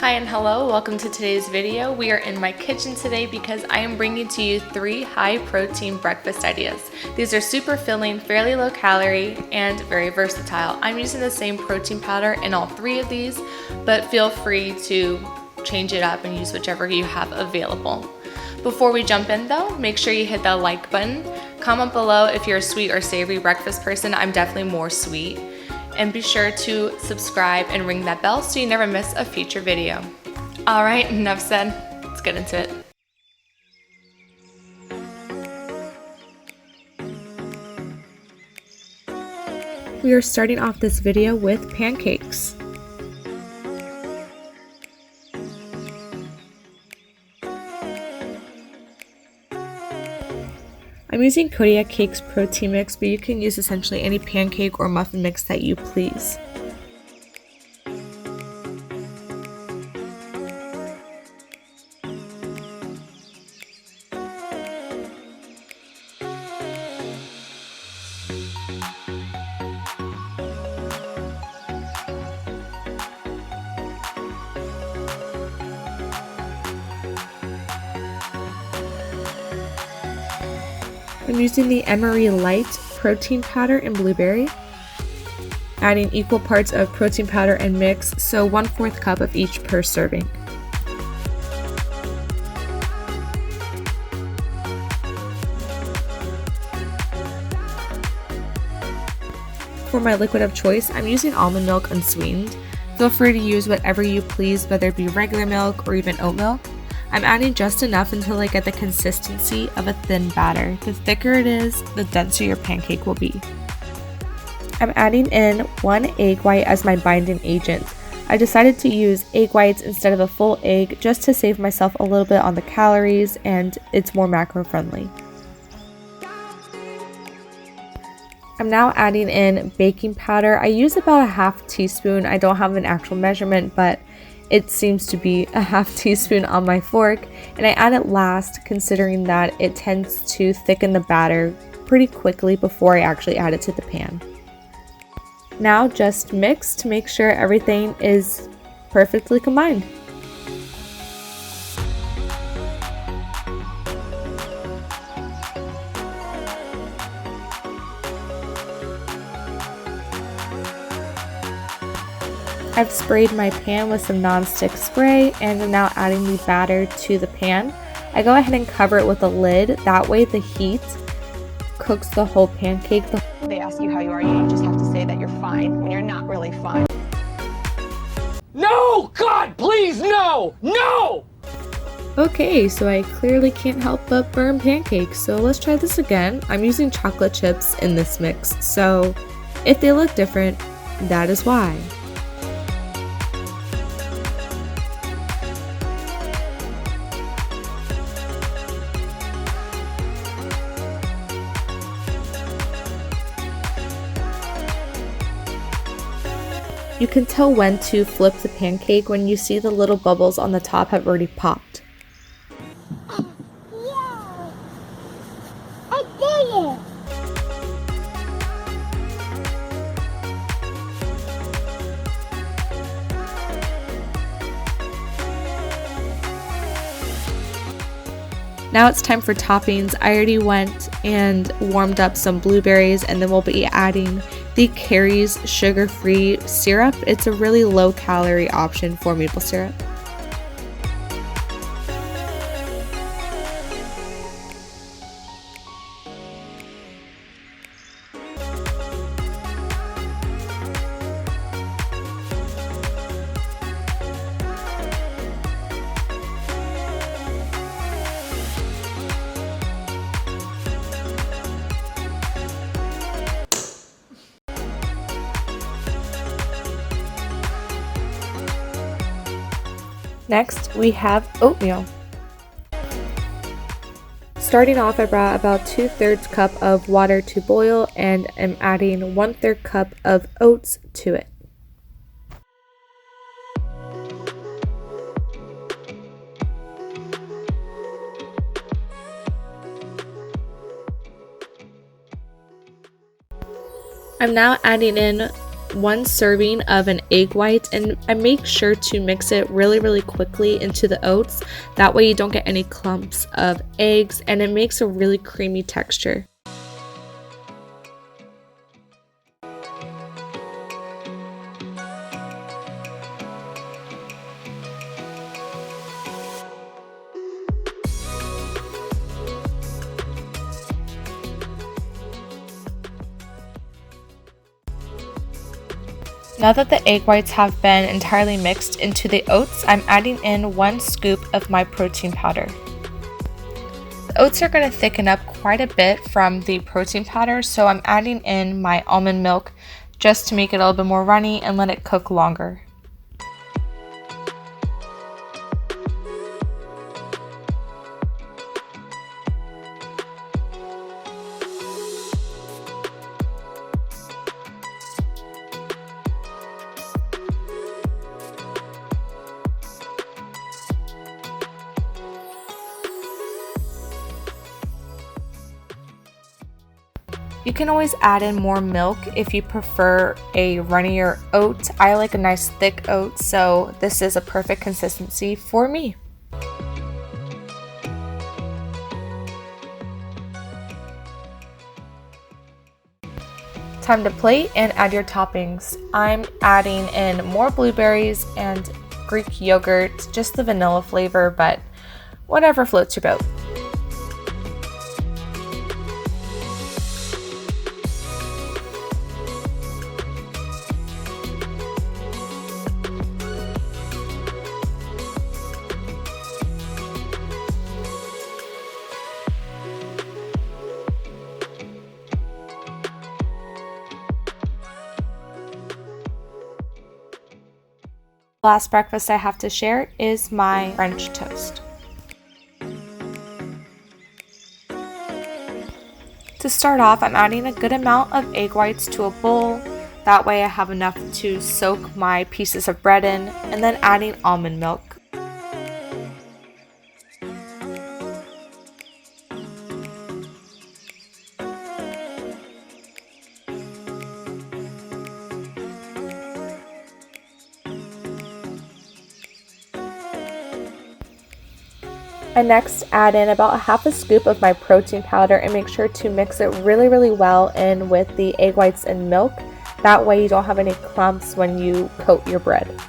Hi and hello, welcome to today's video. We are in my kitchen today because I am bringing to you 3 high protein breakfast ideas. These are super filling, fairly low calorie, and very versatile. I'm using the same protein powder in all 3 of these, but feel free to change it up and use whichever you have available. Before we jump in though, make sure you hit that like button. Comment below if you're a sweet or savory breakfast person. I'm definitely more sweet. And be sure to subscribe and ring that bell so you never miss a future video. All right, enough said, let's get into it. We are starting off this video with pancakes. I'm using Kodiak Cake's protein mix, but you can use essentially any pancake or muffin mix that you please. I'm using the Emery Light protein powder and blueberry, adding equal parts of protein powder and mix, so 1/4 cup of each per serving. For my liquid of choice, I'm using almond milk unsweetened. Feel free to use whatever you please, whether it be regular milk or even oat milk. I'm adding just enough until I get the consistency of a thin batter. The thicker it is, the denser your pancake will be. I'm adding in 1 egg white as my binding agent. I decided to use egg whites instead of a full egg just to save myself a little bit on the calories, and it's more macro friendly. I'm now adding in baking powder. I use about a 1/2 teaspoon. I don't have an actual measurement, but it seems to be a 1/2 teaspoon on my fork, and I add it last considering that it tends to thicken the batter pretty quickly before I actually add it to the pan. Now just mix to make sure everything is perfectly combined. I've sprayed my pan with some non-stick spray and am now adding the batter to the pan. I go ahead and cover it with a lid, that way the heat cooks the whole pancake. They ask you how you are, you just have to say that you're fine when you're not really fine. No! God, please, no! No! Okay, so I clearly can't help but burn pancakes, so let's try this again. I'm using chocolate chips in this mix, so if they look different, that is why. You can tell when to flip the pancake when you see the little bubbles on the top have already popped. Yeah, I did it! Now it's time for toppings. I already went and warmed up some blueberries, and then we'll be adding the Carrie's sugar-free syrup. It's a really low-calorie option for maple syrup. Next, we have oatmeal. Starting off, I brought about 2/3 cup of water to boil and am adding 1/3 cup of oats to it. I'm now adding in 1 serving of an egg white, and I make sure to mix it really quickly into the oats. That way you don't get any clumps of eggs, and it makes a really creamy texture. Now that the egg whites have been entirely mixed into the oats, I'm adding in 1 scoop of my protein powder. The oats are going to thicken up quite a bit from the protein powder, so I'm adding in my almond milk just to make it a little bit more runny and let it cook longer. You can always add in more milk if you prefer a runnier oat. I like a nice thick oat, so this is a perfect consistency for me. Time to plate and add your toppings. I'm adding in more blueberries and Greek yogurt, just the vanilla flavor, but whatever floats your boat. Last breakfast I have to share is my French toast. To start off, I'm adding a good amount of egg whites to a bowl. That way I have enough to soak my pieces of bread in, and then adding almond milk. I next add in about a half a scoop of my protein powder and make sure to mix it really well in with the egg whites and milk. That way you don't have any clumps when you coat your bread.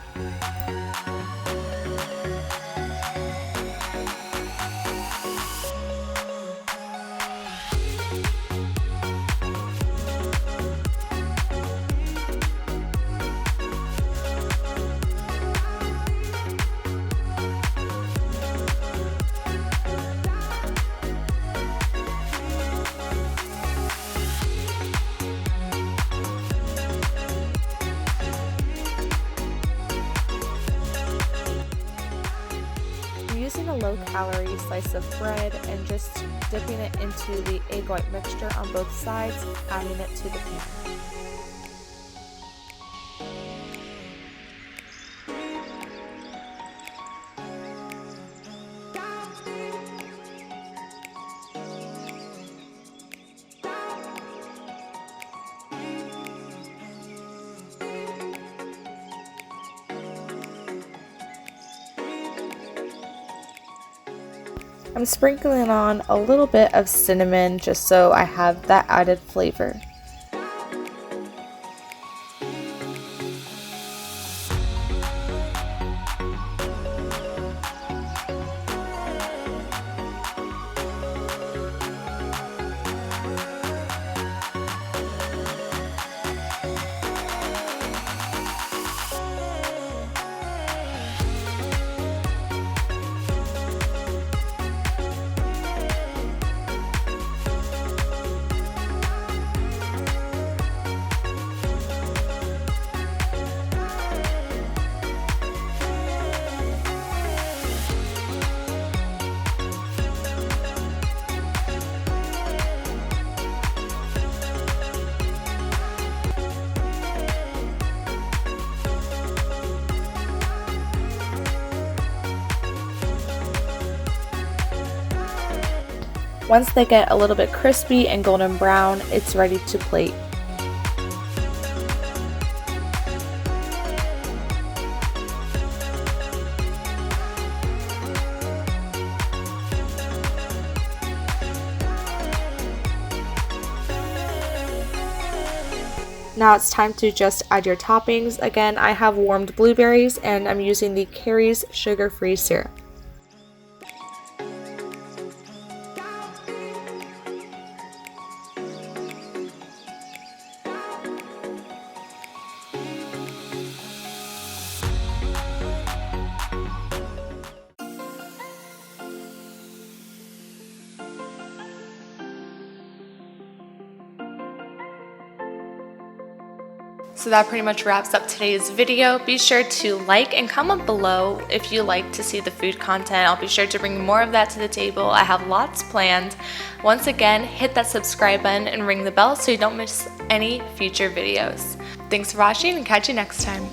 Using a low-calorie slice of bread and just dipping it into the egg white mixture on both sides, adding it to the pan. I'm sprinkling on a little bit of cinnamon just so I have that added flavor. Once they get a little bit crispy and golden brown, it's ready to plate. Now it's time to just add your toppings. Again, I have warmed blueberries and I'm using the Carrie's sugar-free syrup. So that pretty much wraps up today's video. Be sure to like and comment below if you like to see the food content. I'll be sure to bring more of that to the table. I have lots planned. Once again, hit that subscribe button and ring the bell so you don't miss any future videos. Thanks for watching and catch you next time.